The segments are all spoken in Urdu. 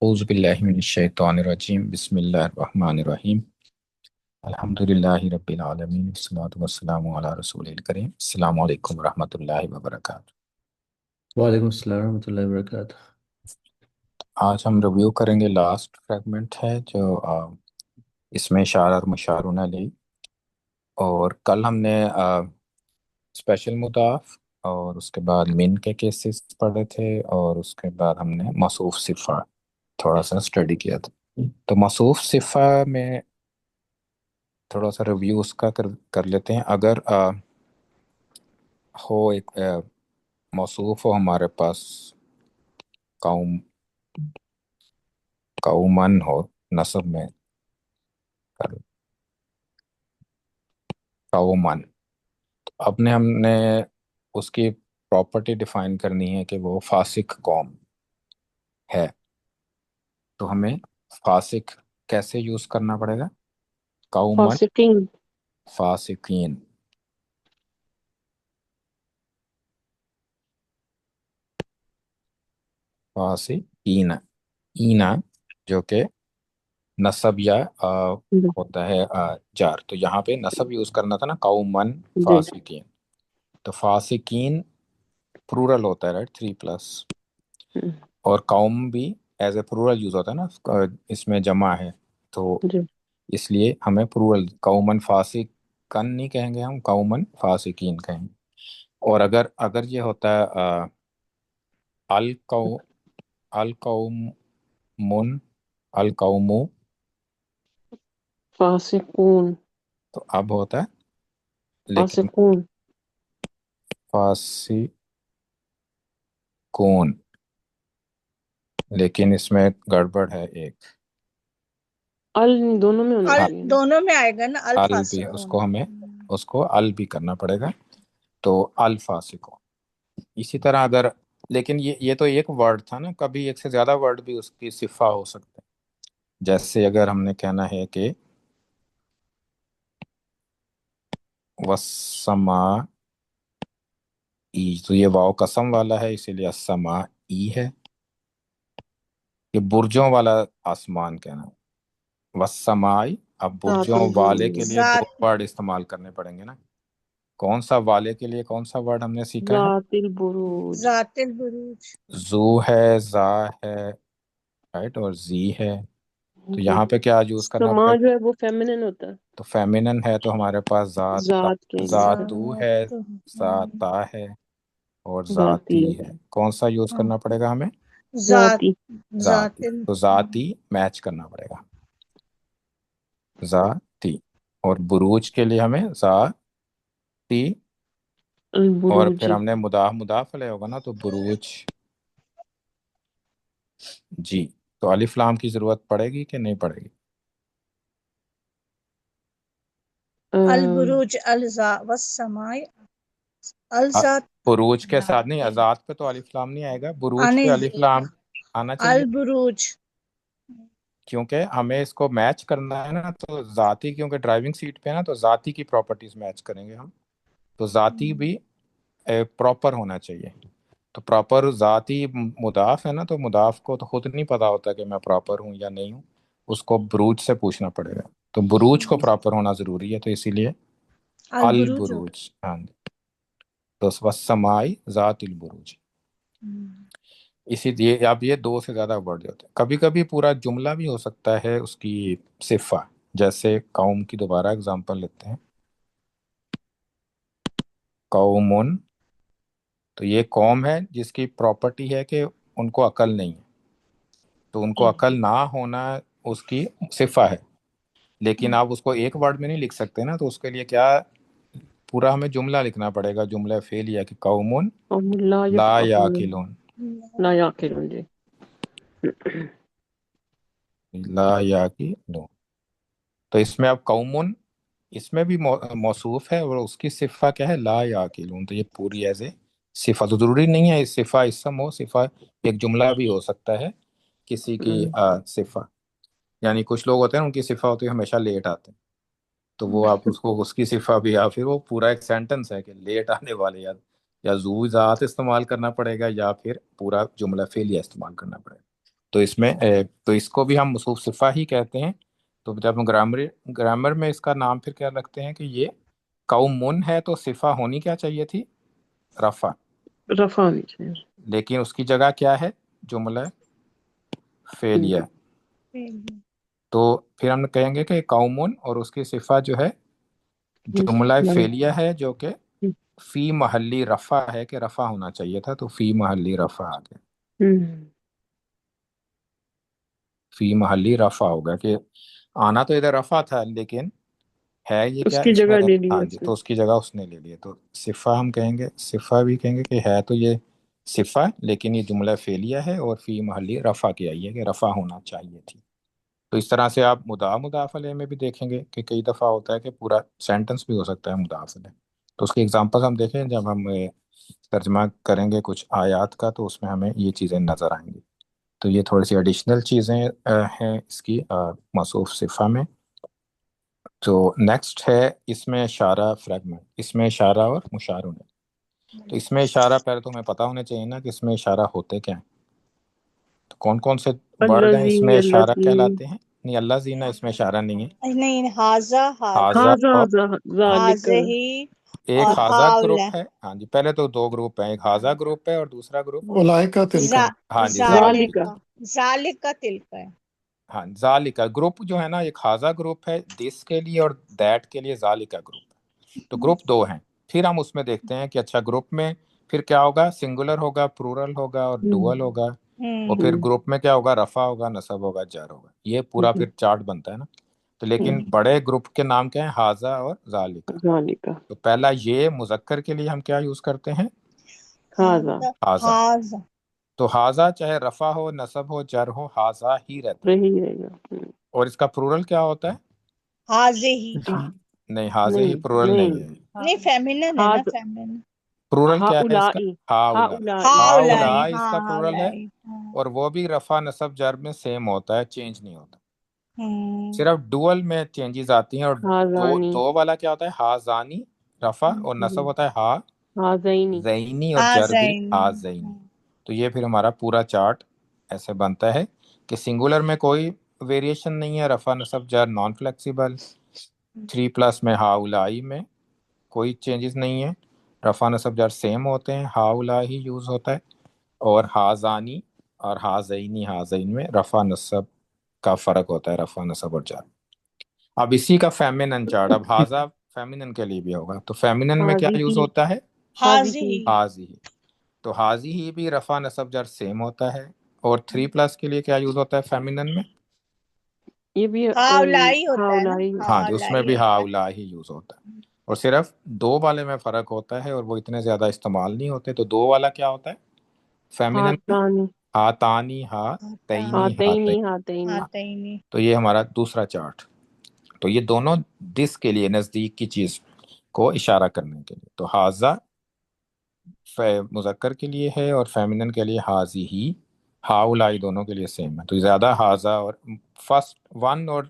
اعوذ باللہ من الشیطان الرجیم بسم اللہ الرحمن الرحیم الحمدللہ رب العالمین والصلاة والسلام علی رسول الکریم السلام علیکم ورحمۃ اللہ وبرکاتہ۔ وعلیکم السلام ورحمۃ اللہ وبرکاتہ۔ آج ہم ریویو کریں گے، لاسٹ فریگمنٹ ہے جو اس میں اشارہ اور مشار علیہ، اور کل ہم نے اسپیشل مضاف اور اس کے بعد من کے کیسز پڑھے تھے، اور اس کے بعد ہم نے موصوف صفہ تھوڑا سا اسٹڈی کیا تھا۔ تو موصوف صفہ میں تھوڑا سا ریویو اس کا کر لیتے ہیں۔ اگر ہو ایک موصوف ہو ہمارے پاس، قومن ہو، نصب میں قومن، اب ہم نے اس کی پراپرٹی ڈیفائن کرنی ہے کہ وہ فاسق قوم ہے، تو ہمیں فاسق کیسے یوز کرنا پڑے گا؟ قومن فاسقین، فاسقین، فاسقین، اینا جو کہ نصب یا ہوتا ہے جار، تو یہاں پہ نصب یوز کرنا تھا نا، قومن جی فاسقین، تو فاسقین پلورل ہوتا ہے، رائٹ، 3+، اور قوم بھی ایز اے پلورل یوز ہوتا ہے نا، اس میں جمع ہے، تو جی اس لیے ہمیں پلورل قومن فاسقن نہیں کہیں گے، ہم قومن فاسقین کہیں گے۔ اور اگر یہ ہوتا ہے القومن القومو، فاسقون، تو اب ہوتا ہے لیکن فاسقون، فاسقون، لیکن اس میں گڑبڑ ہے ایک، ال دونوں میں ہونا چاہیے نا، دونوں میں آئے گا نا، ال بھی، الفاسقون۔ اس کو ہمیں اس کو ال بھی کرنا پڑے گا، تو الفاسقون۔ اسی طرح لیکن یہ تو ایک ورڈ تھا نا، کبھی ایک سے زیادہ ورڈ بھی اس کی صفہ ہو سکتے ہیں، جیسے اگر ہم نے کہنا ہے کہ والسماء، تو یہ واو قسم والا ہے، اسی لیے السماء ہے، کہ برجوں والا آسمان کہنا ہے، والسماء، اب برجوں والے کے لیے دو ذات ورڈ استعمال کرنے پڑیں گے نا، کون سا والے کے لیے کون سا ورڈ ہم نے سیکھا ہے؟ ذات البروج، ذات البروج، زو ہے، زا ہے، رائٹ، اور زی ہے، تو جی یہاں پہ کیا یوز کرنا سما پڑے جو گا؟ ہے وہ فیمنن ہوتا ہے، تو فیمینن ہے تو ہمارے پاس ذات کے لیے ذاتو ہے، ذاتا ہے، اور ذاتی ذاتی، ہے، کون سا یوز کرنا پڑے گا ہمیں؟ ذات ذاتی، ذاتی، تو ذاتی میچ کرنا پڑے گا، ذاتی، اور بروج کے لیے ہمیں ذاتی، اور پھر البروجی، ہم نے مضاف علیہ ہوگا نا، تو بروج، جی۔ تو الف لام کی ضرورت پڑے گی کہ نہیں پڑے گی؟ البروج، الزا والسماء، الذات بروج کے ساتھ نہیں، ذات پہ تو الف لام نہیں آئے گا، بروج پہ الف لام آنا چاہیے، البروج، کیونکہ ہمیں اس کو میچ کرنا ہے نا، تو ذاتی، کیونکہ ڈرائیونگ سیٹ پہ ہے نا، تو ذاتی کی پراپرٹیز میچ کریں گے ہم، تو ذاتی بھی پراپر ہونا چاہیے، تو پراپر ذاتی مضاف ہے نا، تو مضاف کو تو خود نہیں پتا ہوتا کہ میں پراپر ہوں یا نہیں ہوں، اس کو بروج سے پوچھنا پڑے گا، تو بروج کو پراپر ہونا ضروری ہے، تو اسی لیے البروج البروج، ہاں جی، تو والسماء ذات البروج، اسی لیے اب یہ دو سے زیادہ ورڈ ہوتے ہیں، کبھی کبھی پورا جملہ بھی ہو سکتا ہے اس کی صفہ، جیسے قوم کی دوبارہ اگزامپل لیتے ہیں، قومن، تو یہ قوم ہے جس کی پراپرٹی ہے کہ ان کو عقل نہیں ہے، تو ان کو عقل نہ ہونا اس کی صفہ ہے، لیکن آپ اس کو ایک ورڈ میں نہیں لکھ سکتے نا، تو اس کے لیے کیا، پورا ہمیں جملہ لکھنا پڑے گا، جملہ فعلیہ کہ قوم ہم لا لا یفقہون، یاقلون، لا یعقلون، جی لا یاقلون، تو اس میں اب قومن، اس میں بھی موصوف ہے، اور اس کی صفہ کیا ہے؟ لا یاقلون، تو یہ پوری ایز اے صفہ، تو ضروری نہیں ہے صفہ اسم ہو، صفہ ایک جملہ بھی ہو سکتا ہے کسی کی صفہ، یعنی کچھ لوگ ہوتے ہیں ان کی صفہ ہوتی ہے ہمیشہ لیٹ آتے ہیں، تو وہ آپ اس کو اس کی صفہ بھی، یا پھر وہ پورا ایک سینٹنس ہے کہ لیٹ آنے والے، یا زو ذات استعمال کرنا پڑے گا، یا پھر پورا جملہ فعلیہ استعمال کرنا پڑے گا، تو اس میں تو اس کو بھی ہم موصوف صفہ ہی کہتے ہیں. تو جب ہم گرامر میں اس کا نام پھر کیا رکھتے ہیں کہ یہ قومن ہے، تو صفہ ہونی کیا چاہیے تھی؟ رفع. رفع ہونی چاہیے. لیکن اس کی جگہ کیا ہے؟ جملہ فعلیہ. تو پھر ہم کہیں گے کہ قومن اور اس کی صفہ جو ہے جملہ فعلیہ ہے، جو کہ فی محلی رفع ہے، کہ رفع ہونا چاہیے تھا، تو فی محلی رفع آ گیا. فی محلی رفع ہوگا کہ آنا تو ادھر رفع تھا، لیکن ہے یہ اس کیا کی اس میں؟ جگہ لے لیا ہاں اس جی، نے. تو اس کی جگہ اس نے لے لیا. تو صفہ ہم کہیں گے، صفہ بھی کہیں گے کہ ہے تو یہ صفہ، لیکن یہ جملہ فعلیہ ہے اور فی محلی رفع کی آئی ہے کہ رفع ہونا چاہیے تھی. تو اس طرح سے آپ مضاف علیہ میں بھی دیکھیں گے کہ کئی دفعہ ہوتا ہے کہ پورا سینٹنس بھی ہو سکتا ہے مضاف علیہ. تو اس کی اگزامپل ہم دیکھیں جب ہم ترجمہ کریں گے کچھ آیات کا، تو اس میں ہمیں یہ چیزیں نظر آئیں گی. تو یہ تھوڑی سی ایڈیشنل چیزیں ہیں اس کی موصوف صفہ میں. تو نیکسٹ ہے اس میں اشارہ فریگمنٹ، اس میں اشارہ اور مشار ہونے. تو اس میں اشارہ پہلے تو ہمیں پتہ ہونا چاہیے نا کہ اس میں اشارہ ہوتے کیا ہیں. تو کون کون سے ورڈ ہیں اس الذی میں اشارہ الذی کہلاتے ہیں؟ نہیں، اللہ زینہ اس میں اشارہ نہیں ہے. نہیں، ہاضا حاضہ اور ذالک. حاضہ ہی ایک اور حاضہ ہاؤلا. گروپ ہے. ہاں جی، پہلے تو دو گروپ ہیں، ایک حاضہ گروپ ہے اور دوسرا گروپ اولائکا تلکا. ہاں جی ذالک. ذالک. ذالک تلک ہے. ہاں ذالک گروپ جو ہے نا، ایک حاضہ گروپ ہے دس کے لیے اور دیٹ کے لیے ذالک گروپ ہے. تو گروپ دو ہیں. پھر ہم اس میں دیکھتے ہیں کہ اچھا گروپ میں پھر کیا ہوگا؟ سنگولر ہوگا، پلورل ہوگا اور ڈوئل ہوگا. اور پھر گروپ میں کیا ہوگا؟ رفع ہوگا، نصب ہوگا، جر ہوگا. یہ پورا پھر چارٹ بنتا ہے نا. تو لیکن بڑے گروپ کے نام کیا ہیں؟ حاضہ اور ذالک. ذالک. تو پہلا یہ مذکر کے لیے ہم کیا یوز کرتے ہیں؟ حاذا. حاضہ. حاضا تو حاضہ چاہے رفع ہو، نصب ہو، جر ہو، حاضہ ہی رہتا ہے. رہی رہے گا. اور اس کا پلورل کیا ہوتا ہے؟ حاضہ ہی. نہیں، حاضہ ہی پلورل نہیں ہے. نہیں، فیمینن ہے نا، فیمینن. پلورل کیا ہے اس کا؟ ہاؤلائی. ہاؤلائی. ہاؤلائی. ہاؤلائی اس کا پلورل ہے. اور وہ بھی رفع نصب جر میں سیم ہوتا ہے، چینج نہیں ہوتا. صرف ڈوئل میں چینجز آتی ہیں. اور حاذانی. دو والا کیا ہوتا ہے؟ حاضانی رفع اور نصب ہوتا ہے ہا حاذینی. زینی اور جر بھی حاذینی. تو یہ پھر ہمارا پورا چارٹ ایسے بنتا ہے کہ سنگولر میں کوئی ویریشن نہیں ہے، رفع نصب جر نان فلیکسیبل. 3+ میں ہاؤلائی میں کوئی چینجز نہیں ہے، رفع نصب جر سیم ہوتے ہیں، ہاؤلا ہی یوز ہوتا ہے. اور حاذانی اور حاذینی حاذین میں رفع نصب کا فرق ہوتا ہے، رفع نصب اور جر. اب اسی کا فیمینن چارٹ، اب حاذا فیمینن کے لیے بھی ہوگا. تو فیمینن میں کیا یوز ہوتا ہے؟ حاضہ ہی. حاضی. تو حاضی ہی بھی رفع نصب جر سیم ہوتا ہے. اور 3+ کے لیے کیا یوز ہوتا ہے فیمینن میں؟ یہ بھی ہاؤلائی ہوتا ہے نا. ہاؤلائی. ہاں جی، اس میں بھی ہوتا ہے. ہاؤلا ہی یوز ہوتا ہے. اور صرف دو والے میں فرق ہوتا ہے اور وہ اتنے زیادہ استعمال نہیں ہوتے. تو دو والا کیا ہوتا ہے فیمینن میں؟ ہاتانی. ہاتانی، ہاتینی، ہاتینی. ہاتین. ہاتینی. ہاتینی. تو یہ ہمارا دوسرا چارٹ. تو یہ دونوں دس کے لیے نزدیک کی چیز کو اشارہ کرنے کے لیے. تو حاضہ مذکر کے لیے ہے اور فیمینن کے لیے حاضی ہی. ہاؤلائی دونوں کے لیے سیم ہے. تو زیادہ حاضہ اور فرسٹ 1 اور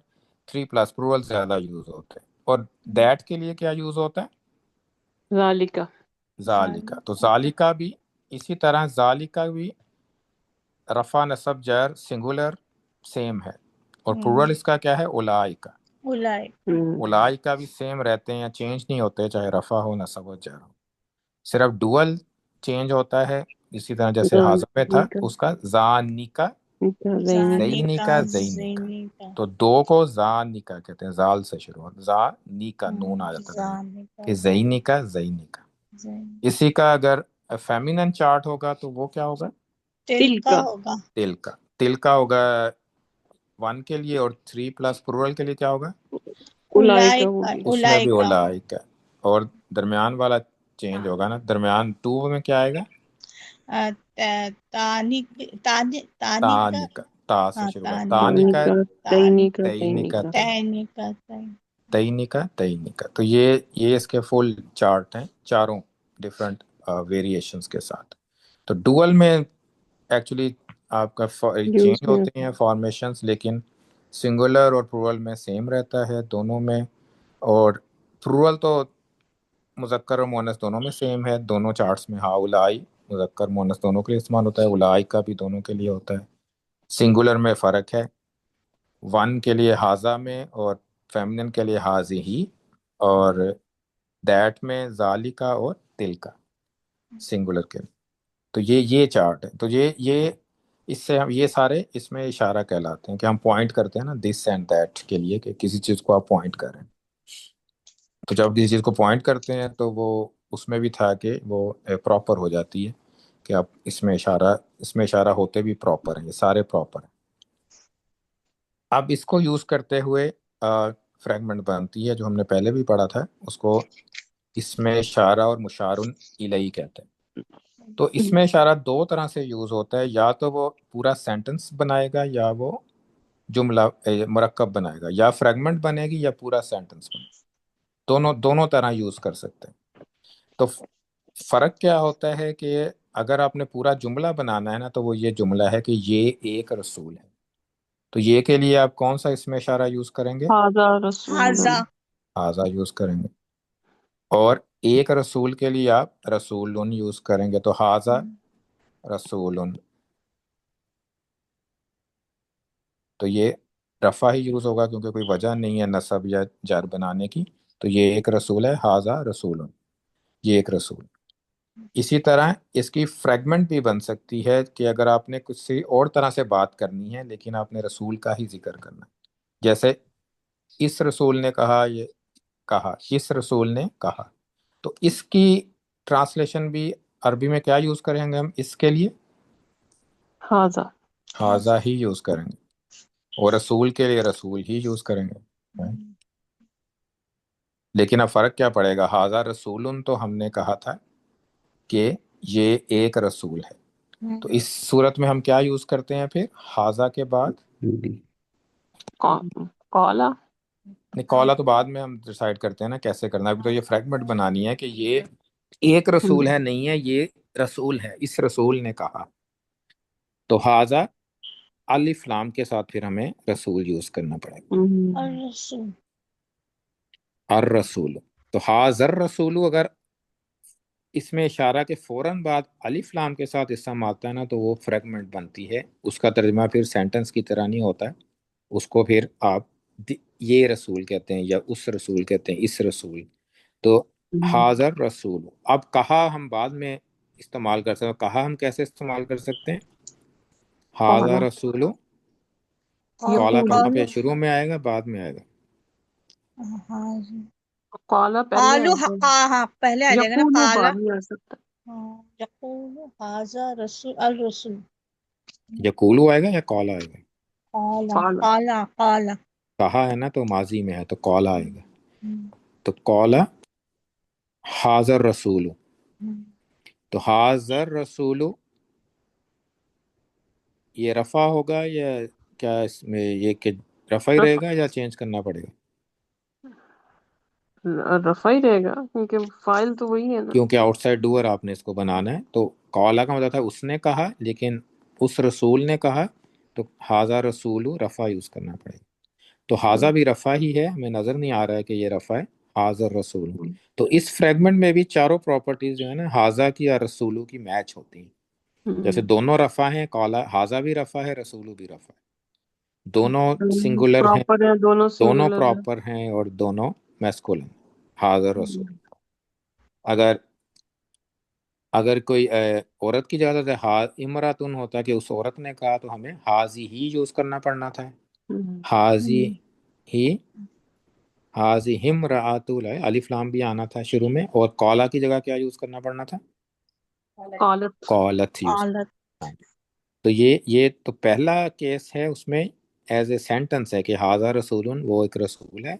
3+ پلورل زیادہ یوز ہوتے ہیں. اور دیٹ کے لیے کیا یوز ہوتا ہے؟ ذالک. ذالکا. تو ذالکا بھی اسی طرح، ذالکا بھی رفع نصب جر سنگولر سیم ہے. اور پلورل اس کا کیا ہے؟ اولائکا. اولائک. اولائکا بھی سیم رہتے ہیں، چینج نہیں ہوتے، چاہے رفع ہو، نصب ہو، جر ہو. صرف ڈوئل چینج ہوتا ہے، اسی طرح جیسے حاضر میں تھا اس کا زانیکا، زینیکا، زینیکا. تو دو کو زانیکا کہتے ہیں، زال سے شروع ہوتا، زانیکا نون آ جاتا ہے کہ زینیکا، زینیکا. اسی کا اگر فیمینن چارٹ ہوگا تو وہ کیا ہوگا؟ تلکا ہوگا. تلکا. تلکا ہوگا 1 کے لیے. اور 3+ پلورل کے لیے کیا ہوگا؟ اولائکا اولائک. ہوگی. اس میں بھی اولائکا. اور درمیان والا چینج ہوگا نا، درمیان 2 میں کیا آئے گا؟ تانیکا. تا سے شروع ہوگا، تانیکا، تینیکا. تینیکا، تینیکا. تینیکا، تینیکا. تو یہ اس کے فل چارٹ ہیں چاروں ڈفرینٹ ویریشنز کے ساتھ. تو ڈوئل میں ایکچولی آپ کا چینج ہوتے ہیں فارمیشنز، لیکن سنگولر اور پلورل میں سیم رہتا ہے دونوں میں. اور پلورل تو مذکر اور مؤنث دونوں میں سیم ہے دونوں چارٹس میں. ہاؤلائی مذکر مؤنث دونوں کے لیے استعمال ہوتا ہے، اولائکا بھی دونوں کے لیے ہوتا ہے. سنگولر میں فرق ہے، ون کے لیے ہاضا میں اور فیمنن کے لیے حاضی ہی، اور دیٹ میں ذالکا اور تلکا سنگولر کے لیے۔ تو یہ چارٹ ہے، تو یہ اس سے ہم یہ سارے اس میں اشارہ کہلاتے ہیں کہ ہم پوائنٹ کرتے ہیں نا دس اینڈ دیٹ کے لیے، کہ کسی چیز کو آپ پوائنٹ کریں۔ تو جب کسی چیز کو پوائنٹ کرتے ہیں تو وہ اس میں بھی تھا کہ وہ پراپر ہو جاتی ہے، کہ آپ اس میں اشارہ ہوتے بھی پراپر ہیں، یہ سارے پراپر ہیں۔ اب اس کو یوز کرتے ہوئے فریگمنٹ بنتی ہے جو ہم نے پہلے بھی پڑھا تھا، اس کو اس میں اشارہ اور مشارن الیہ کہتے ہیں۔ تو اس میں اشارہ دو طرح سے یوز ہوتا ہے، یا تو وہ پورا سینٹنس بنائے گا، یا وہ جملہ مرکب بنائے گا، یا فریگمنٹ بنے گی یا پورا سینٹنس بنے گا، دونوں طرح یوز کر سکتے ہیں۔ تو فرق کیا ہوتا ہے کہ اگر آپ نے پورا جملہ بنانا ہے نا، تو وہ یہ جملہ ہے کہ یہ ایک رسول ہے، تو یہ کے لیے آپ کون سا اس میں اشارہ یوز کریں گے؟ هذا رسول ہاضا ہاضا یوز کریں گے۔ اور ایک رسول کے لیے آپ رسول یوز کریں گے، تو ہاضا رسول۔ تو یہ رفع ہی یوز ہوگا کیونکہ کوئی وجہ نہیں ہے نصب یا جر بنانے کی، تو یہ ایک رسول ہے، ہاضا رسول، یہ ایک رسول۔ اسی طرح اس کی فریگمنٹ بھی بن سکتی ہے کہ اگر آپ نے کسی اور طرح سے بات کرنی ہے لیکن آپ نے رسول کا ہی ذکر کرنا ہے، جیسے اس رسول نے کہا، یہ کہا، اس رسول نے کہا، تو اس کی ٹرانسلیشن بھی عربی میں کیا یوز کریں گے ہم اس کے لیے؟ هذا ہاضا ہی یوز کریں گے، اور رسول کے لیے رسول ہی یوز کریں گے۔ لیکن اب فرق کیا پڑے گا؟ ہاضا رسول تو ہم نے کہا تھا کہ یہ ایک رسول ہے، تو اس صورت میں ہم کیا یوز کرتے ہیں پھر ہاضا کے بعد؟ قال نکالا تو بعد میں ہم ڈیسائیڈ کرتے ہیں نا کیسے کرنا ہے، ابھی تو یہ فریگمنٹ بنانی ہے کہ یہ ایک رسول ہے، نہیں ہے یہ رسول ہے، اس رسول نے کہا، تو ہاضا الف لام کے ساتھ پھر ہمیں رسول یوز کرنا پڑے گا، الرسول الرسول۔ تو حاضر رسول اگر اس میں اشارہ کے فوراً بعد الف لام کے ساتھ اسم آتا ہے نا، تو وہ فریگمنٹ بنتی ہے، اس کا ترجمہ پھر سینٹنس کی طرح نہیں ہوتا ہے، اس کو پھر آپ یہ رسول کہتے ہیں، یا اس رسول کہتے ہیں، اس رسول۔ تو حاضر رسول، اب کہا ہم بعد میں استعمال کر سکتے ہیں، کہا ہم کیسے استعمال کر سکتے ہیں؟ حاضر رسول، قالا کہاں پہ شروع میں آئے گا بعد میں آئے گا؟ قال پہلے قالو آتا ہے، ہاں پہلے آ جائے گا نا، یقول قالا بعد میں آ سکتا یقول ہاضا رسول الرسول، یقولو آئے گا یا قالا آئے گا؟ ہے۔ قالا قال قالا قالا کہا ہے نا تو ماضی میں ہے، تو قالا آئے گا، تو قالا حاضر رسول، تو حاضر رسول یہ رفع ہوگا یا کیا اس میں یہ کہ رفع ہی رہے گا یا چینج کرنا پڑے گا؟ رفع ہی رہے گا کیونکہ فائل تو وہی ہے نا۔ کیونکہ آؤٹ سائڈ ڈوئر آپ نے اس کو بنانا ہے، تو قالا کا مطلب تھا اس نے کہا، لیکن اس رسول نے کہا، تو حاضر رسول رفع یوز کرنا پڑے گا۔ تو حاضر بھی رفع ہی ہے، ہمیں نظر نہیں آ رہا ہے کہ یہ رفع ہے، حاضر رسول۔ تو اس فریگمنٹ میں بھی چاروں پراپرٹیز جو ہے نا حاضر کی اور رسولو کی میچ ہوتی ہیں، جیسے دونوں رفع ہیں، قالا حاضر بھی رفع ہے، رسولو بھی رفع ہے، دونوں سنگولر ہیں، پراپر ہے، دونوں دونوں سنگولر ہے۔ پراپر ہیں، اور دونوں میسکولن، حاضر رسول۔ اگر کوئی عورت کی جگہ سے امراتن ہوتا کہ اس عورت نے کہا، تو ہمیں حاضی ہی یوز کرنا پڑنا تھا، حاضی ہی، حاضی ہم رعات الف لام بھی آنا تھا شروع میں، اور قالا کی جگہ کیا یوز کرنا پڑنا تھا؟ قالت قالت یوز۔ قالت تو یہ تو پہلا کیس ہے، اس میں ایز اے سینٹنس ہے کہ حاضر رسول وہ ایک رسول ہے،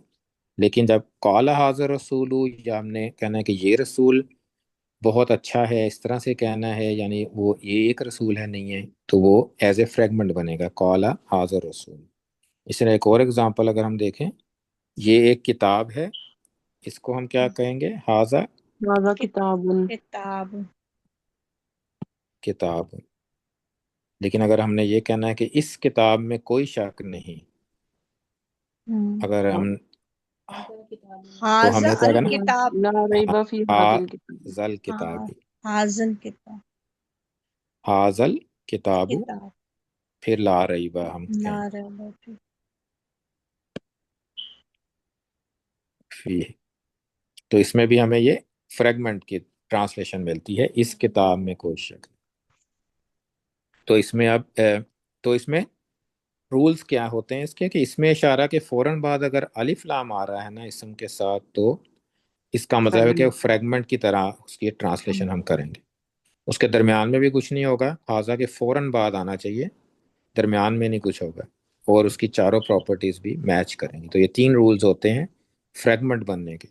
لیکن جب قال حاضر رسول، یا ہم نے کہنا ہے کہ یہ رسول بہت اچھا ہے، اس طرح سے کہنا ہے، یعنی وہ یہ ایک رسول ہے نہیں ہے، تو وہ ایز اے فریگمنٹ بنے گا، قال حاضر رسول۔ اس طرح ایک اور اگزامپل اگر ہم دیکھیں، یہ ایک کتاب ہے، اس کو ہم کیا کہیں گے؟ حاضر هذا کتاب۔ کتاب کتاب۔ لیکن اگر ہم نے یہ کہنا ہے کہ اس کتاب میں کوئی شک نہیں، اگر ہم تو ہمیں حاضر کیا کہنا؟ الکتاب لا ریب فی هذا الکتاب۔ حاضل کتاب، حاضر کتاب حاضل کتاب کتاب پھر لا ریبہ ہم لا کہیں ریب فی، تو اس میں بھی ہمیں یہ فریگمنٹ کی ٹرانسلیشن ملتی ہے، اس کتاب میں کوئی شک نہیں۔ تو اس میں اب تو اس میں رولز کیا ہوتے ہیں اس کے، کہ اس میں اشارہ کے فوراً بعد اگر الف لام آ رہا ہے نا اسم کے ساتھ، تو اس کا مطلب ہے کہ فریگمنٹ کی طرح اس کی ٹرانسلیشن ہم کریں گے۔ اس کے درمیان میں بھی کچھ نہیں ہوگا، حاضہ کے فوراً بعد آنا چاہیے، درمیان میں نہیں کچھ ہوگا، اور اس کی چاروں پراپرٹیز بھی میچ کریں گی۔ تو یہ 3 رولز ہوتے ہیں فریگمنٹ بننے کے۔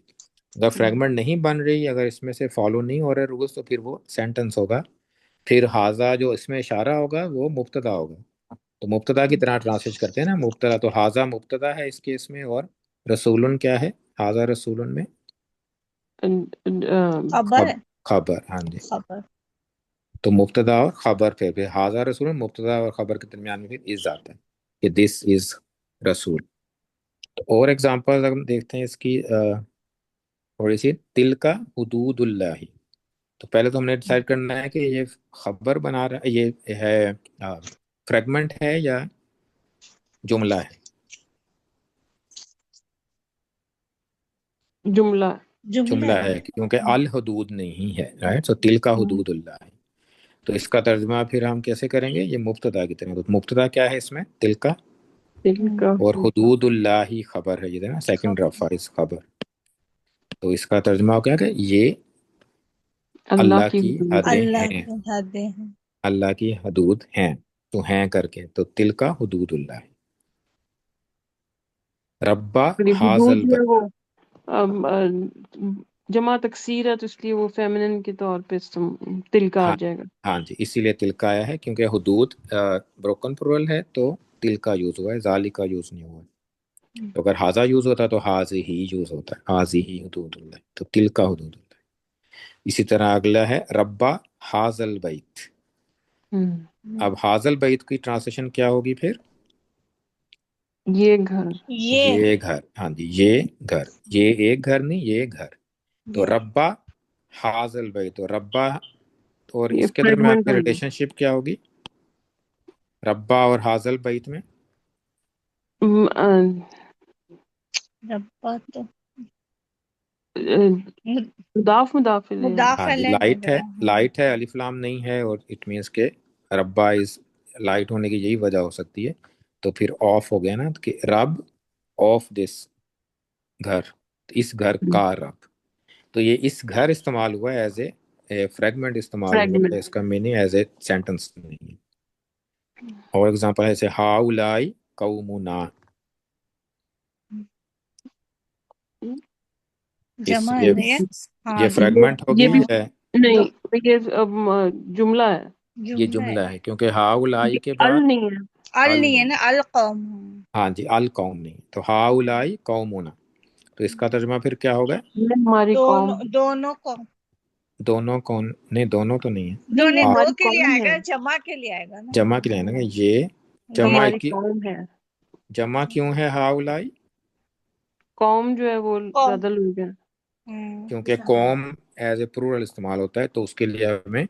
اگر فریگمنٹ نہیں بن رہی، اگر اس میں سے فالو نہیں ہو رہے رولز، تو پھر وہ سینٹنس ہوگا، پھر حاضہ جو اس میں اشارہ ہوگا وہ مبتدا ہوگا۔ تو مبتدا کی طرح ٹرانسلیٹ کرتے ہیں نا، مبتدا، تو حاضہ مبتدا ہے اس کیس میں، اور رسولن کیا ہے، حاضہ رسولن میں خبر ہے، خبر، ہاں جی۔ خبر تو مبتدا اور خبر، پھر حاضہ رسول، مبتدا اور خبر کے درمیان میں پھر از آتا ہے کہ دس از رسول۔ تو اور ایگزامپل ہم دیکھتے ہیں اس کی تھوڑی سی، تل کا حدود اللہ۔ تو پہلے تو ہم نے ڈیسائیڈ کرنا ہے کہ یہ خبر بنا رہا ہے، یہ ہے فریگمنٹ ہے یا جملہ ہے۔ جملہ جملہ جملہ ہے۔ ہے کیونکہ الحدود نہیں ہے، رائٹ، سو تل کا حدود اللہ ہے۔ تو اس کا ترجمہ پھر ہم کیسے کریں گے، یہ مبتدا کی طرح، تو مبتدا کیا ہے اس میں، تل کا، دل کا اور حدود اللہ ہی خبر ہے، یہ نا سیکنڈ خبر رفع اس خبر۔ تو اس کا ترجمہ ہو گیا کہ یہ اللہ اللہ کی کی حدود حدیں اللہ ہیں، کی حدیں ہیں۔ اللہ کی حدود ہیں، تو ہیں کر کے، تو تل کا حدود اللہ، ربا یعنی حاضل حدود جو ہے وہ جمع تکسیر ہے، تو اس لیے وہ فیمنن کے طور پہ تل کا آ ہاں، جائے گا۔ ہاں جی، اسی لیے تل کا آیا ہے کیونکہ حدود بروکن پلورل ہے، تو تل کا یوز ہوا ہے، ذالی کا یوز نہیں ہوا ہے۔ تو اگر حاضہ یوز ہوتا ہے تو حاضی ہی یوز ہوتا ہے، حاضی ہی حدود اللہ، تو تل کا حدود اللہ۔ اسی طرح اگلا ہے ربا حاضل بیت۔ اب حاضل بیت کی ٹرانسلیشن کیا ہوگی پھر، یہ گھر، یہ یہ گھر، ہاں جی، یہ گھر، یہ ایک گھر نہیں، یہ گھر۔ تو یہ ربا حاضل بیت، تو ربا اور یہ اس کے درمیان فریگمنٹ کی ہوگا۔ ریلیشن شپ کیا ہوگی، ربا اور حاضل بیت میں، ربا تو مضاف مضاف الیہ ہے۔ ہاں مضاف جی، الیہ لگ لائٹ ہے، رہا ہے۔ لائٹ ہے، الف لام نہیں ہے، اور اٹ مینس کہ ربا از لائٹ ہونے کی یہی وجہ ہو سکتی ہے، تو پھر آف ہو گیا نا، کہ رب آف دس گھر، اس گھر کا رب۔ تو یہ اس گھر استعمال ہوا ہے ایز اے فریگمنٹ، استعمال ہوا ہے، فریگمنٹ اس کا میننگ ایز اے سینٹنس نہیں ہے۔ اور ایگزامپل ہے جیسے ہاؤلائی قومنا، اس جمع ہے نا یہ، ہاں یہ جمع، فریگمنٹ ہو یہ گیا بھی ہے، نہیں، یہ جملہ ہے، یہ جملہ ہے۔ جملہ ہے کیونکہ ہاؤلائی کے ال بعد نہیں ہے۔ ال ال نہیں ہے نہیں، نا، القوم۔ ہاں جی، القوم نہیں، تو ہاؤلائی قومنا، تو اس کا ترجمہ پھر کیا ہوگا، یہ ہماری قوم، دونوں کو، دونوں کون نہیں، دونوں تو نہیں ہے، نہیں یہ ہاں، دو ہماری کے لیے قوم آئے ہے، گا، جمع کے لیے آئے گا نا۔ جمع کے لیے ہے نا، کہ یہ جمع ہماری کی، قوم ہے۔ جمع کیوں ہے ہاؤلائی، قوم جو ہے وہ قوم، زیادہ لوگ ہیں۔ کیونکہ قوم ایز اے پلورل استعمال ہوتا ہے، تو اس کے لیے ہمیں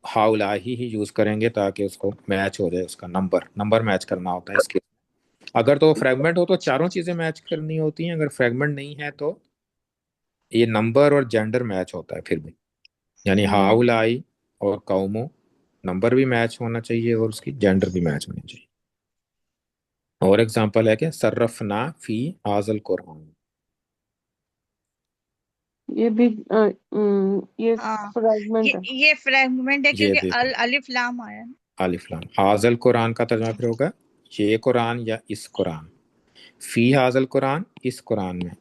ہاؤلائی ہی یوز کریں گے تاکہ اس کو میچ ہو جائے، اس کا نمبر میچ کرنا ہوتا ہے اس کے۔ اگر تو فریگمنٹ ہو تو چاروں چیزیں میچ کرنی ہوتی ہیں، اگر فریگمنٹ نہیں ہے تو یہ نمبر اور جینڈر میچ ہوتا ہے پھر بھی، یعنی ہاؤلائی اور قوموں، نمبر بھی میچ ہونا چاہیے اور اس کی جینڈر بھی میچ ہونا چاہیے۔ اور ایگزامپل ہے کہ صرفنا فی حاذل قرآن، یہ بھی یہ ہاں، فریگمنٹ ہے۔ یہ فریگمنٹ ہے یہ کیونکہ بھی الف لام آیا نا۔ الف لام، حاذل قرآن کا ترجمہ پھر ہوگا یہ قرآن یا اس قرآن، فی حاذل قرآن، اس قرآن میں۔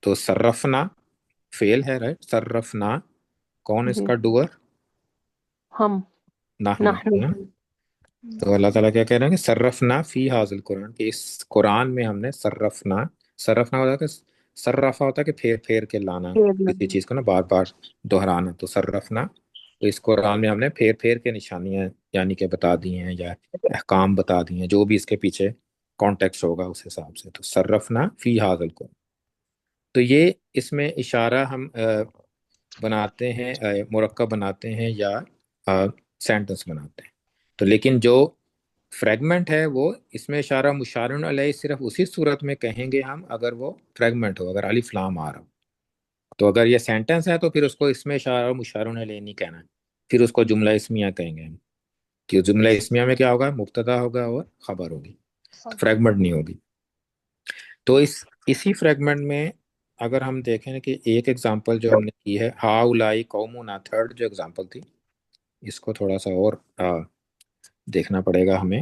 تو صرفنا فعل ہے، رائٹ، صرفنا، کون اس جی کا ڈوور، ہم، نحن نحن، نا۔ تو اللہ تعالیٰ کیا کہہ رہے ہیں کہ صرفنا فی حاذل قرآن، کہ اس قرآن میں ہم نے صرفنا ہوتا ہے کہ صرفہ ہوتا ہے کہ پھیر پھیر کے لانا کسی چیز کو نا، بار بار دہرانا، تو صرفنا، تو اس قرآن میں ہم نے پھیر پھیر کے نشانیاں یعنی کہ بتا دی ہیں، یا احکام بتا دی ہیں، جو بھی اس کے پیچھے کانٹیکسٹ ہوگا اس حساب سے، تو صرفنا فی حاذل قرآن۔ تو یہ اس میں اشارہ ہم بناتے ہیں، مرکب بناتے ہیں یا سینٹنس بناتے ہیں. تو لیکن جو فریگمنٹ ہے وہ اس میں اشارہ مشار علیہ صرف اسی صورت میں کہیں گے ہم اگر وہ فریگمنٹ ہو، اگر الف لام آ رہا ہو. تو اگر یہ سینٹنس ہے تو پھر اس کو اس میں اشارہ مشار علیہ نہیں کہنا ہے، پھر اس کو جملہ اسمیہ کہیں گے ہم. کہ جملہ اسمیہ میں کیا ہوگا؟ مبتدا ہوگا اور خبر ہوگی، فریگمنٹ نہیں ہوگی. تو اسی فریگمنٹ میں اگر ہم دیکھیں کہ ایک ایگزامپل جو ہم نے کی ہے، ہا اولائی قومنا، تھرڈ جو ایگزامپل تھی، اس کو تھوڑا سا اور دیکھنا پڑے گا ہمیں.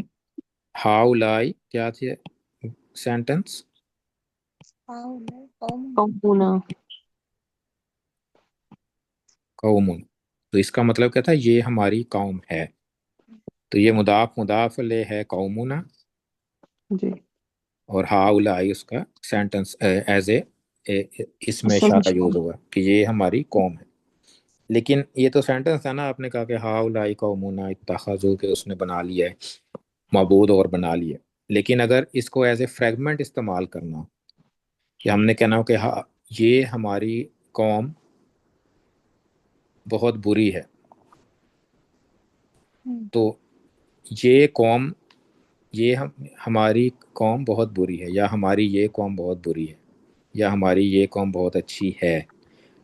ہا اولائی کیا تھی سینٹنس؟ قومنا. قومن. تو اس کا مطلب کیا تھا؟ یہ ہماری قوم ہے. تو یہ مضاف الیہ ہے قومنا، جی. اور ہا اولائی اس کا سینٹنس ایز اے اس میں اسم اشارہ یوز اشارہ. ہوا کہ یہ ہماری قوم ہے. لیکن یہ تو سینٹنس ہے نا، آپ نے کہا کہ ہا اولائی قومنا اتخذوا، کہ اس نے بنا لیا ہے معبود اور بنا لیا. لیکن اگر اس کو ایز اے فریگمنٹ استعمال کرنا ہو، کہ ہم نے کہنا ہو کہ ہاں یہ ہماری قوم بہت بری ہے، تو یہ قوم، یہ ہماری قوم بہت بری ہے، یا ہماری یہ قوم بہت بری ہے، یا ہماری یہ قوم بہت اچھی ہے.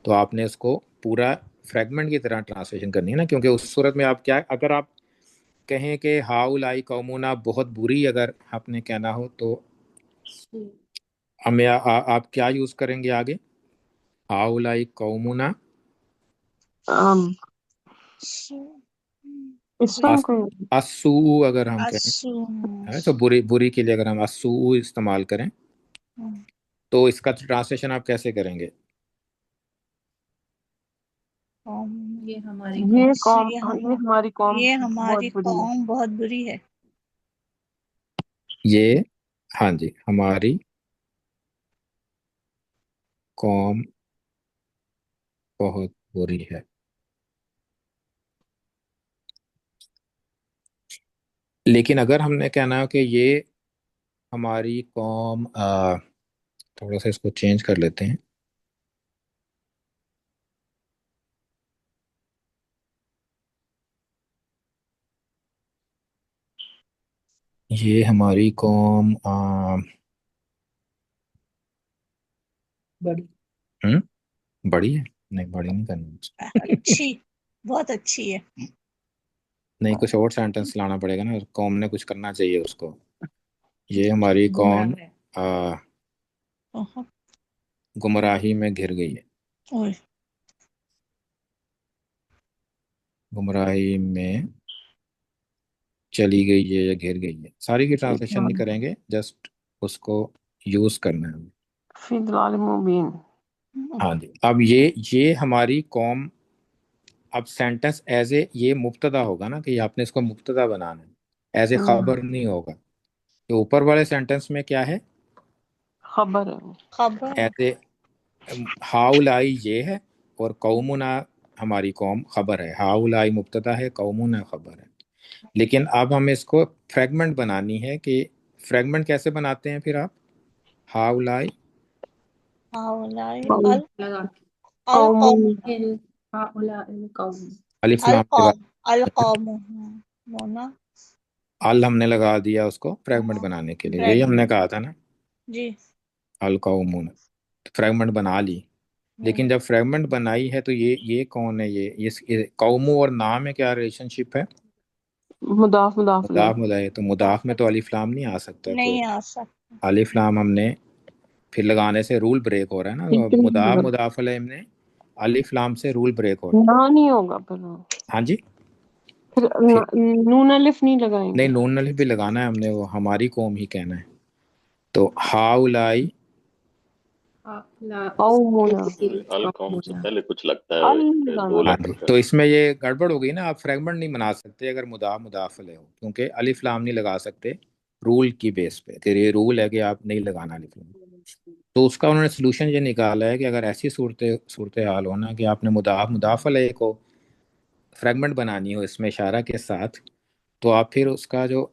تو آپ نے اس کو پورا فریگمنٹ کی طرح ٹرانسلیشن کرنی ہے نا، کیونکہ اس صورت میں آپ کیا، اگر آپ کہیں کہ ہا اولائی قومنا بہت بری، اگر آپ نے کہنا ہو تو ہمیں آپ کیا یوز کریں گے آگے؟ ہا اولائی قومنا ام، اسم کو. اسو، اگر ہم کہیں تو بری بری کے لیے اگر ہم اسو استعمال کریں تو اس کا ٹرانسلیشن آپ کیسے کریں گے؟ یہ ہماری یہ قوم قوم، یہ ہماری قوم یہ بہت ہماری بری ہے. قوم بہت بری ہے. یہ، ہاں جی، ہماری قوم بہت بری ہے. لیکن اگر ہم نے کہنا ہے کہ یہ ہماری قوم، تھوڑا سا اس کو چینج کر لیتے ہیں. یہ ہماری قوم بڑی بڑی ہے. نہیں، بڑی نہیں کرنی، اچھی، بہت اچھی ہے. نہیں، کچھ اور سینٹنس لانا پڑے گا نا، قوم نے کچھ کرنا چاہیے اس کو. یہ ہماری قوم گمراہی میں گر گئی ہے، اوئے، گمراہی میں چلی گئی ہے یا گر گئی ہے. ساری کی ٹرانسلیشن نہیں کریں گے، جسٹ اس کو یوز کرنا ہے. فی ضلال مبین. ہاں جی. اب یہ ہماری قوم، اب سینٹنس ایز اے یہ مبتدا ہوگا نا، کہ آپ نے اس کو مبتدا بنانا ہے، ایز اے خبر نہیں ہوگا. تو اوپر والے سینٹنس میں کیا ہے؟ خبر ہے. خبر. ایز اے ہاؤلائی یہ ہے، اور قومنا ہماری قوم خبر ہے. ہاؤلائی مبتدا ہے، قومنا خبر ہے. لیکن اب ہمیں اس کو فریگمنٹ بنانی ہے. کہ فریگمنٹ کیسے بناتے ہیں پھر آپ؟ ہاؤلائی ہاؤلائی قوم. القوم، الف لام لگا، القوم، القوم مونا. ال ہم نے لگا دیا اس کو فریگمنٹ بنانے کے لیے. یہی ہم نے کہا تھا نا، جی. القومون. فریگمنٹ بنا لی. لیکن جب فریگمنٹ بنائی ہے تو یہ کون ہے؟ یہ قوموں اور نام میں کیا ریلیشن شپ ہے؟ مضاف مضاف الیہ. مضاف مضاف. تو مضاف میں تو الف لام نہیں آ سکتا. تو نہیں آ سکتا. الف لام ہم نے پھر لگانے سے رول بریک ہو رہا ہے نا. مضاف علیہ میں الف لام سے رول بریک ہو رہا ہے. نہ نہیں ہوگا پھر. ہاں جی، پھر پھر نون الف نہیں لگائیں نہیں، گے. نون الف بھی لگانا ہے ہم نے، وہ ہماری قوم ہی کہنا ہے. تو ہاؤلائی قومنا. القوم سے پہلے کچھ لگتا ال ہے، دو لگانا. ہاں لیٹر جی. کا. تو اس میں یہ گڑبڑ ہو گئی نا، آپ فریگمنٹ نہیں بنا سکتے اگر مضاف علیہ ہو، کیونکہ الف لام نہیں لگا سکتے رول کی بیس پہ. کہ یہ رول ہے کہ آپ نہیں لگانا الف لام. تو اس کا انہوں نے سلوشن یہ نکالا ہے کہ اگر ایسی صورتحال ہونا کہ آپ نے مضاف علیہ کو فریگمنٹ بنانی ہو اس میں اشارہ کے ساتھ، تو آپ پھر اس کا جو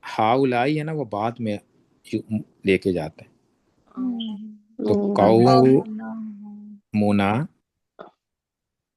ہاؤلائی ہے نا وہ بعد میں لے کے جاتے ہیں. تو قومنا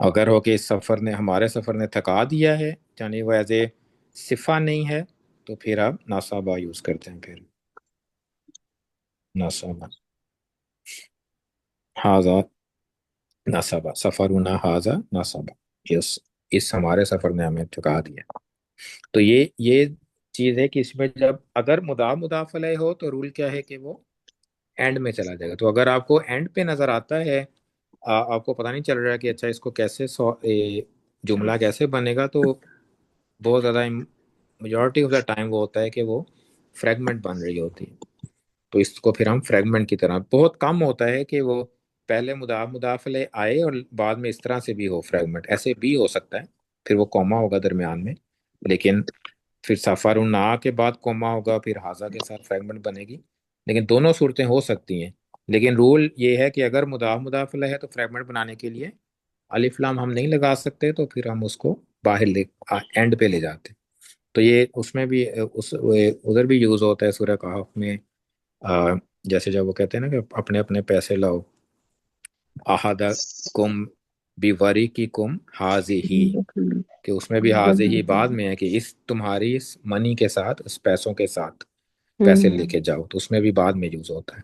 اگر ہو کہ اس سفر نے ہمارے سفر نے تھکا دیا ہے یعنی وہ ایز اے صفہ نہیں ہے تو پھر آپ ناصابہ یوز کرتے ہیں. پھر ناصابہ حاضہ ناصابہ سفرنا حاضہ ناصابہ، اس ہمارے سفر نے ہمیں تھکا دیا. تو یہ چیز ہے کہ اس میں جب اگر مضاف علیہ ہو تو رول کیا ہے کہ وہ اینڈ میں چلا جائے گا. تو اگر آپ کو اینڈ پہ نظر آتا ہے، آپ کو پتہ نہیں چل رہا کہ اچھا اس کو کیسے جملہ کیسے بنے گا، تو بہت زیادہ میجورٹی آف دا ٹائم وہ ہوتا ہے کہ وہ فریگمنٹ بن رہی ہوتی ہے. تو اس کو پھر ہم فریگمنٹ کی طرح، بہت کم ہوتا ہے کہ وہ پہلے مضاف علیہ آئے اور بعد میں اس طرح سے بھی ہو فریگمنٹ. ایسے بھی ہو سکتا ہے، پھر وہ کوما ہوگا درمیان میں، لیکن پھر سفرنا کے بعد کوما ہوگا، پھر حاضہ کے ساتھ فریگمنٹ بنے گی. لیکن دونوں صورتیں ہو سکتی ہیں. لیکن رول یہ ہے کہ اگر مضاف علیہ ہے تو فریگمنٹ بنانے کے لیے الف لام ہم نہیں لگا سکتے، تو پھر ہم اس کو باہر اینڈ پہ لے جاتے. تو یہ اس میں بھی ادھر بھی یوز ہوتا ہے سورہ کہف میں. جیسے جب وہ کہتے ہیں نا کہ اپنے اپنے پیسے لاؤ، احدکم بیوری کی کم حاضی ہی، کہ اس میں بھی حاضی ہی بعد میں ہے کہ اس تمہاری اس منی کے ساتھ، اس پیسوں کے ساتھ پیسے لے کے جاؤ، تو اس میں بھی بعد میں یوز ہوتا ہے.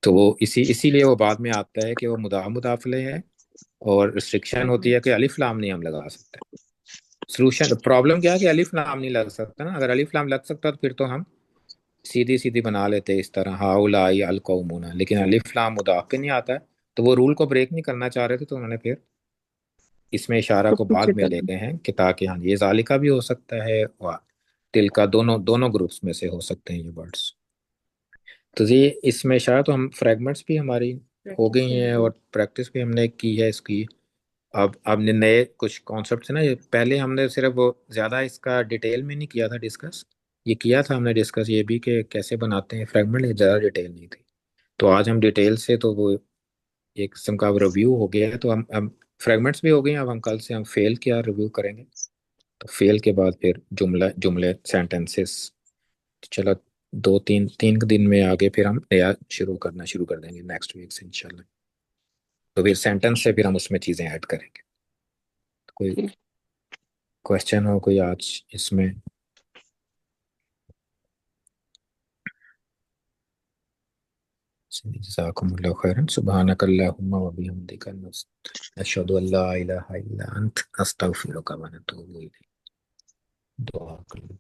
تو وہ اسی لیے وہ بعد میں آتا ہے کہ وہ مضاف علیہ ہے، اور ریسٹرکشن ہوتی ہے کہ الف لام نہیں ہم لگا سکتے. سولوشن پرابلم کیا ہے کہ الف لام نہیں لگ سکتا نا. اگر الف لام لگ سکتا تو پھر تو ہم سیدھی بنا لیتے اس طرح ہاؤلائی القومون، لیکن الف لام مضاف پہ نہیں آتا ہے، تو وہ رول کو بریک نہیں کرنا چاہ رہے تھے، تو انہوں نے پھر اس میں اشارہ کو بعد میں لے گئے ہیں کہ تاکہ ہاں یہ ذالکہ بھی ہو سکتا ہے اور تل کا دونوں گروپس میں سے ہو سکتے ہیں یہ ورڈس. تو یہ اس میں اشارہ، تو ہم فریگمنٹس بھی ہماری ہو گئی ہیں اور پریکٹس بھی ہم نے کی ہے اس کی. اب نے نئے کچھ کانسیپٹس ہیں نا، یہ پہلے ہم نے صرف وہ زیادہ اس کا ڈیٹیل میں نہیں کیا تھا ڈسکس. یہ کیا تھا ہم نے ڈسکس یہ بھی کہ کیسے بناتے ہیں فریگمنٹ، زیادہ ڈیٹیل نہیں تھی. تو آج ہم ڈیٹیل سے، تو وہ ایک قسم کا ریویو ہو گیا ہے. تو ہم فریگمنٹس بھی ہو گئی ہیں. اب ہم کل سے ہم فیل کیا ریویو کریں گے. تو فیل کے بعد پھر جملے سینٹنسز. چلو تین دن میں آگے پھر ہم نیا شروع کر دیں گے نیکسٹ ویک سے انشاءاللہ. تو پھر سینٹنس سے پھر ہم اس میں چیزیں ایڈ کریں گے. کوئی کوشچن ہو کوئی آج اس میں؟ جزاکم اللہ خیرا. سبحانک اللہم و بحمدک نشہد ان لا الہ الا انت نستغفرک و نتوب الیک. دعا کریں.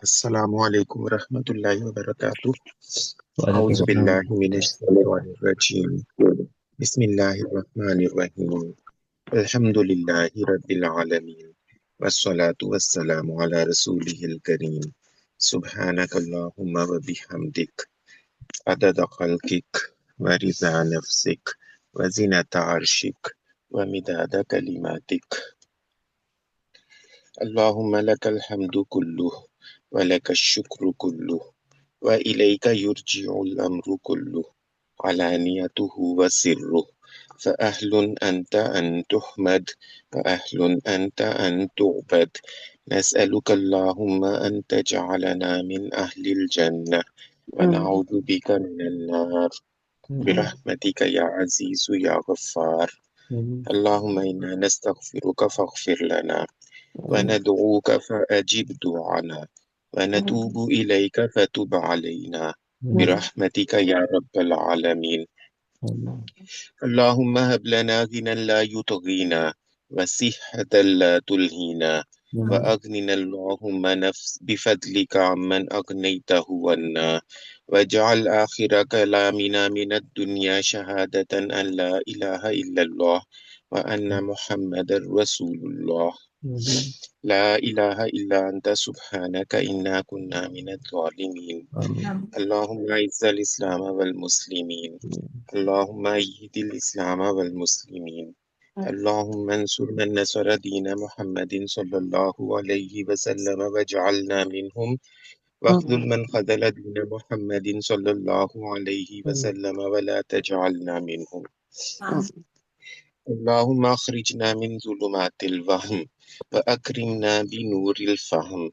السلام علیکم ورحمۃ اللہ وبرکاتہ. وعلیکم اعوذ السلام. باللہ من الشیطان الرجیم. بسم اللہ الرحمن الرحیم. الحمد للہ رب العالمین والصلاة والسلام علی رسولہ الکریم. سبحانک اللہم وبحمدک عدد خلقک ورضا نفسک وزنة عرشک ومداد کلماتک. اللہم لک الحمد کلہ ولک الشکر کلہ وإلیک یرجع الامر کلہ علانیتہ وسرہ فأہل انت ان تحمد وأہل انت ان تعبد. نسألک اللہم ان تجعلنا من اہل الجنہ ونعوذ بک من النار برحمتک یا عزیز یا غفار. اللہم انا نستغفرک فاغفر لنا وندعوك فأجب دعانا ونتوب إليك فتب علينا برحمتك يا رب العالمين. اللهم هب لنا غنى لا يطغينا وصحة لا تلهينا وأغننا اللهم بفضلك عمن أغنيته عنا واجعل آخر كلامنا من الدنيا شهادة أن لا إله إلا الله وأن محمد رسول الله. لا إله إلا أنت سبحانك إنا كنا من الظالمين. اللهم أعز الإسلام والمسلمين. اللهم أيد الإسلام والمسلمين. اللهم انصر من نصر دين محمد صلى الله عليه وسلم واجعلنا منهم واخذل من خذل دين محمد صلى الله عليه وسلم ولا تجعلنا منهم. اللهم أخرجنا من ظلمات الوهم وأكرمنا بنور الفهم.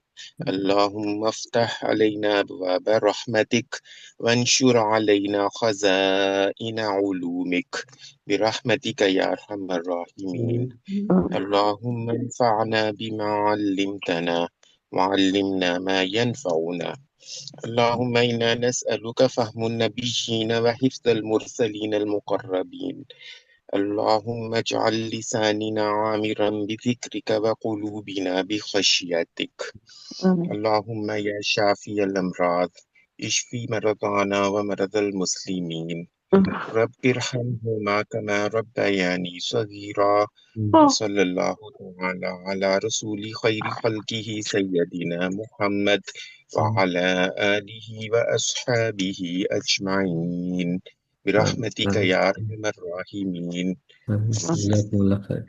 اللهم افتح علينا أبواب رحمتك وانشر علينا خزائن علومك برحمتك يا أرحم الراحمين. اللهم انفعنا بما علمتنا وعلمنا ما ينفعنا. اللهم إنا نسألك فهم النبيين وحفظ المرسلين المقربين. اللهم اجعل لساننا عامرا بذكرك وقلوبنا بخشيتك. اللهم يا شافي الأمراض اشفي مرضانا ومرضى المسلمين. رب ارحمهما كما ربياني صغيرا. وصلى الله تعالى على رسول خير خلقه سيدنا محمد وعلى آله وأصحابه أجمعين برحمتك يا أرحم الراحمين. جزاكم الله خير.